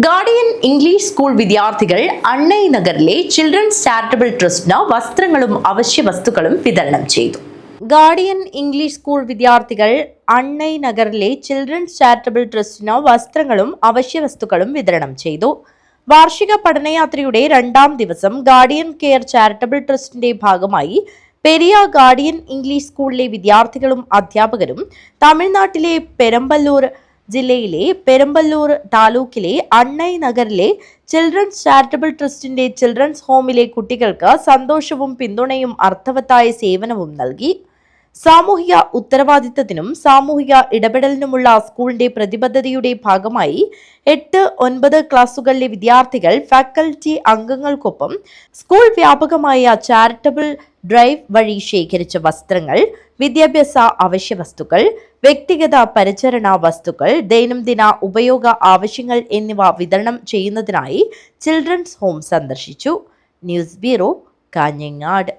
Guardian English school വിദ്യാർത്ഥികൾ അണ്ണൈ നഗറിലെ children's charitable ട്രസ്റ്റിന് വസ്ത്രങ്ങളും അവശ്യ വസ്തുക്കളും വിതരണം ചെയ്തു. ഗാർഡിയൻ ഇംഗ്ലീഷ് സ്കൂൾ വിദ്യാർത്ഥികൾ അണ്ണൈ നഗറിലെ ചിൽഡ്രൻസ് ചാരിറ്റബിൾ ട്രസ്റ്റിന് വസ്ത്രങ്ങളും അവശ്യ വസ്തുക്കളും വിതരണം ചെയ്തു. വാർഷിക പഠനയാത്രയുടെ 2ാം ദിവസം ഗാർഡിയൻ കെയർ ചാരിറ്റബിൾ ട്രസ്റ്റിന്റെ ഭാഗമായി പെരിയ ഗാർഡിയൻ ഇംഗ്ലീഷ് സ്കൂളിലെ വിദ്യാർത്ഥികളും അധ്യാപകരും തമിഴ്നാട്ടിലെ പെരമ്പല്ലൂർ ജില്ലയിലെ പെരമ്പല്ലൂർ താലൂക്കിലെ അണ്ണൈ നഗറിലെ ചിൽഡ്രൻസ് ചാരിറ്റബിൾ ട്രസ്റ്റിന്റെ ചിൽഡ്രൻസ് ഹോമിലെ കുട്ടികൾക്ക് സന്തോഷവും പിന്തുണയും അർത്ഥവത്തായ സേവനവും നൽകി. സാമൂഹിക ഉത്തരവാദിത്തത്തിനും സാമൂഹിക ഇടപെടലിനുമുള്ള സ്കൂളിന്റെ പ്രതിബദ്ധതയുടെ ഭാഗമായി 8-9 ക്ലാസുകളിലെ വിദ്യാർത്ഥികൾ ഫാക്കൽറ്റി അംഗങ്ങൾക്കൊപ്പം സ്കൂൾ വ്യാപകമായ ചാരിറ്റബിൾ ഡ്രൈവ് വഴി ശേഖരിച്ച വസ്ത്രങ്ങൾ, വിദ്യാഭ്യാസ അവശ്യ വസ്തുക്കൾ, വ്യക്തിഗത പരിചരണ വസ്തുക്കൾ, ദൈനംദിന ഉപയോഗ ആവശ്യങ്ങൾ എന്നിവ വിതരണം ചെയ്യുന്നതിനായി ചിൽഡ്രൻസ് ഹോം സന്ദർശിച്ചു. News bureau, Kanhangad.